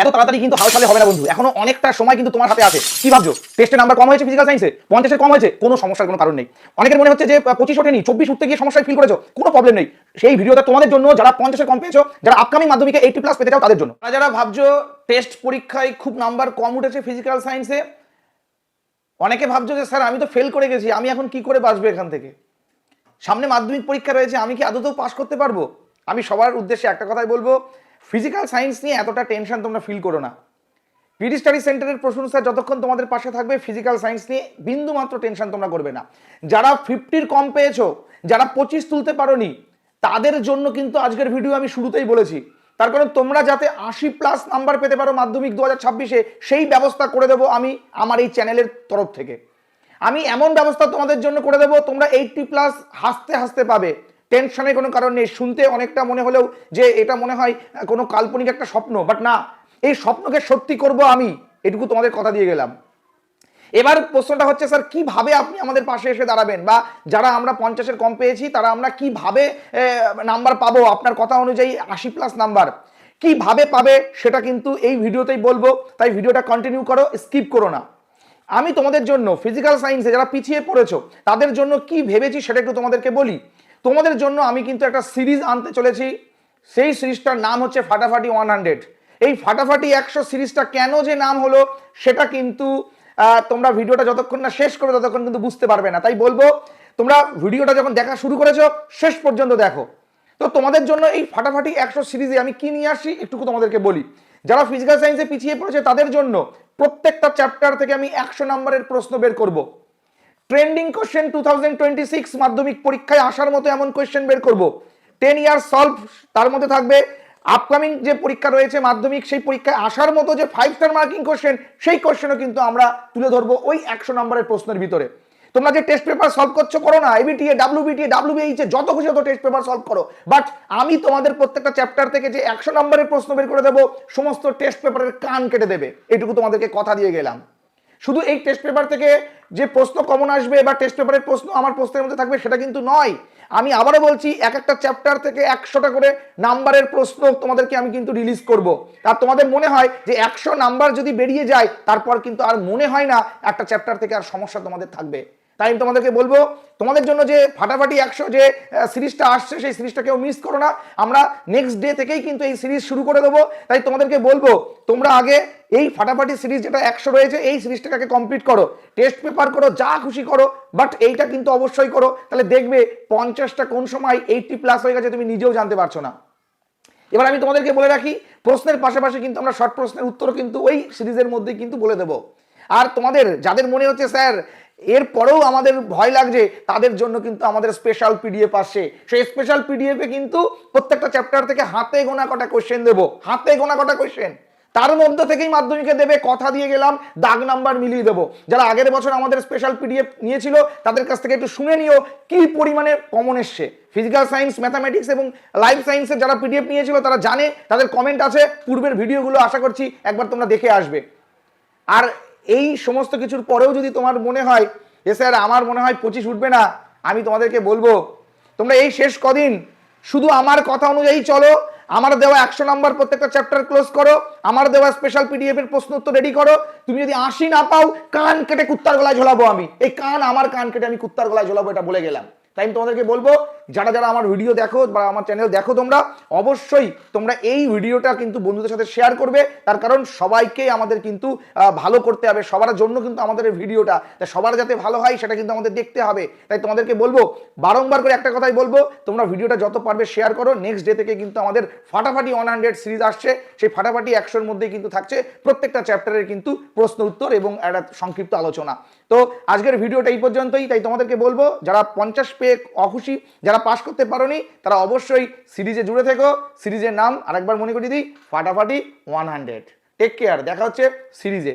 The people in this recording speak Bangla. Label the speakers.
Speaker 1: এত তাড়াতাড়ি কিন্তু হাওয়ালে হবে না বন্ধু, এখনো অনেকটা সময় কিন্তু তোমার হাতে আছে। কি ভাবছো টেস্টে নাম্বার কম হয়েছে ফিজিক্যাল সায়েন্সে, 50-এর কম হয়েছে, কোনো সমস্যার কোনো কারণ নেই। অনেকের মনে হচ্ছে যে 25 ওঠেনি, 24 উঠতে গিয়ে সমস্যায় ফিল করেছো, কোনো প্রবলেম নেই। সেই ভিডিওটা তোমাদের জন্য যারা 50-এর কম পেয়েছো, যারা আপকামিং মাধ্যমিকে 80+ পেতে চাও তাদের জন্য। যারা ভাবছো টেস্ট পরীক্ষায় খুব নাম্বার কম উঠেছে ফিজিক্যাল সায়েন্সে, অনেকে ভাবছো যে স্যার আমি তো ফেল করে গেছি, আমি এখন কি করে বাঁচবো এখান থেকে, সামনে মাধ্যমিক পরীক্ষা রয়েছে, আমি কি আদতেও পাস করতে পারবো? আমি সবার উদ্দেশ্যে একটা কথাই বলবো, ফিজিক্যাল সায়েন্স নিয়ে এতটা টেনশন তোমরা ফিল করো না। পিডি স্টাডি সেন্টারের প্রসূন স্যার যতক্ষণ তোমাদের পাশে থাকবে, ফিজিক্যাল সায়েন্স নিয়ে বিন্দু মাত্র টেনশন তোমরা করবে না। যারা 50-র কম পেয়েছো, যারা 25 তুলতে পারোনি, তাদের জন্য কিন্তু আজকের ভিডিও আমি শুরুতেই বলেছি। তার কারণ তোমরা যাতে 80+ নাম্বার পেতে পারো মাধ্যমিক 2026-এ, সেই ব্যবস্থা করে দেবো আমি আমার এই চ্যানেলের তরফ থেকে। আমি এমন ব্যবস্থা তোমাদের জন্য করে দেবো, তোমরা 80+ হাসতে হাসতে পাবে, টেনশনের কোনো কারণ নেই। শুনতে অনেকটা মনে হলেও যে এটা মনে হয় কোনো কাল্পনিক একটা স্বপ্ন, বাট না, এই স্বপ্নকে সত্যি করব আমি, এটুকু তোমাদের কথা দিয়ে গেলাম। এবার প্রশ্নটা হচ্ছে স্যার কিভাবে আপনি আমাদের পাশে এসে দাঁড়াবেন, বা যারা আমরা 50-এর কম পেয়েছি তারা আমরা কিভাবে নাম্বার পাবো, আপনার কথা অনুযায়ী 80+ নাম্বার কিভাবে পাবে সেটা কিন্তু এই ভিডিওতেই বলবো, তাই ভিডিওটা কন্টিনিউ করো, স্কিপ করো না। আমি তোমাদের জন্য ফিজিক্যাল সায়েন্সে যারা পিছিয়ে পড়েছো তাদের জন্য কি ভেবেছি সেটা একটু তোমাদেরকে বলি। তোমাদের জন্য আমি কিন্তু একটা সিরিজ আনতে চলেছি, সেই সিরিজটার নাম হচ্ছে ফাটাফাটি 100। এই ফাটাফাটি 100 সিরিজটা কেন যে নাম হলো সেটা কিন্তু তোমরা ভিডিওটা যতক্ষণ না শেষ করবে ততক্ষণ কিন্তু বুঝতে পারবে না। তাই বলবো তোমরা ভিডিওটা যখন দেখা শুরু করেছো শেষ পর্যন্ত দেখো। তো তোমাদের জন্য এই ফাটাফাটি 100 সিরিজে আমি কি নিয়ে আসি একটু তোমাদেরকে বলি। যারা ফিজিক্যাল সায়েন্সে পিছিয়ে পড়েছে তাদের জন্য প্রত্যেকটা চ্যাপ্টার থেকে আমি 100 নম্বরের প্রশ্ন বের করব। ট্রেন্ডিং কোশ্চেন 2026 মাধ্যমিক পরীক্ষায় আসার মতো এমন কোশ্চেন বের করব। 10 ইয়ার সলভ, তার মধ্যে থাকবে আপকামিং যে পরীক্ষা রয়েছে মাধ্যমিক, সেই পরীক্ষায় আসার মতো যে 5 স্টার মার্কিং কোশ্চেন, সেই কোশ্চেনও কিন্তু আমরা তুলে ধরবো ওই 100 নম্বরের প্রশ্নের ভিতরে। তোমরা যে টেস্ট পেপার সলভ করছো করো না, এবিটিএ, ডাব্লিউবিটিএ, ডাব্লিউবিএইচ এ যত খুশি তত টেস্ট পেপার সলভ করো, বাট আমি তোমাদের প্রত্যেকটা চ্যাপ্টার থেকে যে 100 নম্বরের প্রশ্ন বের করে দেবো, সমস্ত টেস্ট পেপারের কান কেটে দেবে, এটুকু তোমাদেরকে কথা দিয়ে গেলাম। শুধু এই টেস্ট পেপার থেকে যে প্রশ্ন কমন আসবে বা টেস্ট পেপারের প্রশ্ন আমার প্রশ্নের মধ্যে থাকবে সেটা কিন্তু নয়। আমি আবারও বলছি, এক একটা চ্যাপ্টার থেকে 100টা করে নাম্বারের প্রশ্ন তোমাদেরকে আমি কিন্তু রিলিজ করব। আর তোমাদের মনে হয় যে 100 নাম্বার যদি বেরিয়ে যায় তারপর কিন্তু আর মনে হয় না একটা চ্যাপ্টার থেকে আর সমস্যা তোমাদের থাকবে। তাই আমি তোমাদেরকে বলবো, তোমাদের জন্য যে ফাটাফাটি 100 যে সিরিজটা আসছে সেই সিরিজটা কেউ মিস করো না। আমরা নেক্সট ডে থেকেই কিন্তু এই সিরিজ শুরু করে দেবো। তাই তোমাদেরকে বলবো তোমরা আগে এই ফাটাফাটি সিরিজ যেটা 100 রয়েছে এই সিরিজটাকে কমপ্লিট করো, টেস্ট পেপার করো, যা খুশি করো, বাট এইটা কিন্তু অবশ্যই করো। তাহলে দেখবে 50টা কোন সময় 80+ হয়ে গেছে তুমি নিজেও জানতে পারছো না। এবার আমি তোমাদেরকে বলে রাখি, প্রশ্নের পাশাপাশি কিন্তু আমরা শর্ট প্রশ্নের উত্তরও কিন্তু ওই সিরিজের মধ্যেই কিন্তু বলে দেবো। আর তোমাদের যাদের মনে হচ্ছে স্যার এরপরেও আমাদের ভয় লাগছে, তাদের জন্য কিন্তু আমাদের স্পেশাল পিডিএফ আসছে। সেই স্পেশাল পিডিএফে কিন্তু প্রত্যেকটা চ্যাপ্টার থেকে হাতে গোনা কটা কোশ্চেন দেবো, হাতে গোনা কটা কোশ্চেন, তার মধ্যে থেকেই মাধ্যমিকে দেবে, কথা দিয়ে গেলাম, দাগ নাম্বার মিলিয়ে দেবো। যারা আগের বছর আমাদের স্পেশাল পিডিএফ নিয়েছিল তাদের কাছ থেকে একটু শুনে নিও কি পরিমাণে কমন এসছে। ফিজিক্যাল সায়েন্স, ম্যাথামেটিক্স এবং লাইফ সায়েন্সের যারা পিডিএফ নিয়েছিল তারা জানে, তাদের কমেন্ট আছে, পূর্বের ভিডিওগুলো আশা করছি একবার তোমরা দেখে আসবে। আর এই সমস্ত কিছুর পরেও যদি তোমার মনে হয় যে স্যার আমার মনে হয় 25 উঠবে না, আমি তোমাদেরকে বলবো তোমরা এই শেষ কদিন শুধু আমার কথা অনুযায়ী চলো, আমার দেওয়া 100 নাম্বার প্রত্যেকটা চ্যাপ্টার ক্লোজ করো, আমার দেওয়া স্পেশাল পিডিএফ এর প্রশ্ন উত্তর রেডি করো। তুমি যদি 80 না পাও, কান কেটে কুত্তার গলায় ঝোলাবো আমি, এই কান আমার কান কেটে আমি কুত্তার গলায় ঝোলাবো, এটা বলে গেলাম। তাই আমি তোমাদেরকে বলবো যারা যারা আমার ভিডিও দেখো বা আমার চ্যানেল দেখো, তোমরা অবশ্যই তোমরা এই ভিডিওটা কিন্তু বন্ধুদের সাথে শেয়ার করবে। তার কারণ সবাইকে আমাদের কিন্তু ভালো করতে হবে, সবার জন্য কিন্তু আমাদের এই ভিডিওটা, তাই সবার যাতে ভালো হয় সেটা কিন্তু আমাদের দেখতে হবে। তাই তোমাদেরকে বলবো, বারংবার করে একটা কথাই বলবো, তোমরা ভিডিওটা যত পারবে শেয়ার করো। নেক্সট ডে থেকে কিন্তু আমাদের ফাটাফাটি 100 সিরিজ আসছে, সেই ফাটাফাটি 100-র মধ্যেই কিন্তু থাকছে প্রত্যেকটা চ্যাপ্টারের কিন্তু প্রশ্ন উত্তর এবং একটা সংক্ষিপ্ত আলোচনা। তো আজকের ভিডিওটা এই পর্যন্তই। তাই তোমাদেরকে বলবো যারা 50 পেয়ে অখুশি, যারা পাস করতে পারোনি, তারা অবশ্যই সিরিজে জুড়ে থেকো। সিরিজের নাম আরেকবার মনে করিয়ে দিই, ফাটাফাটি 100। টেক কেয়ার, দেখা হচ্ছে সিরিজে।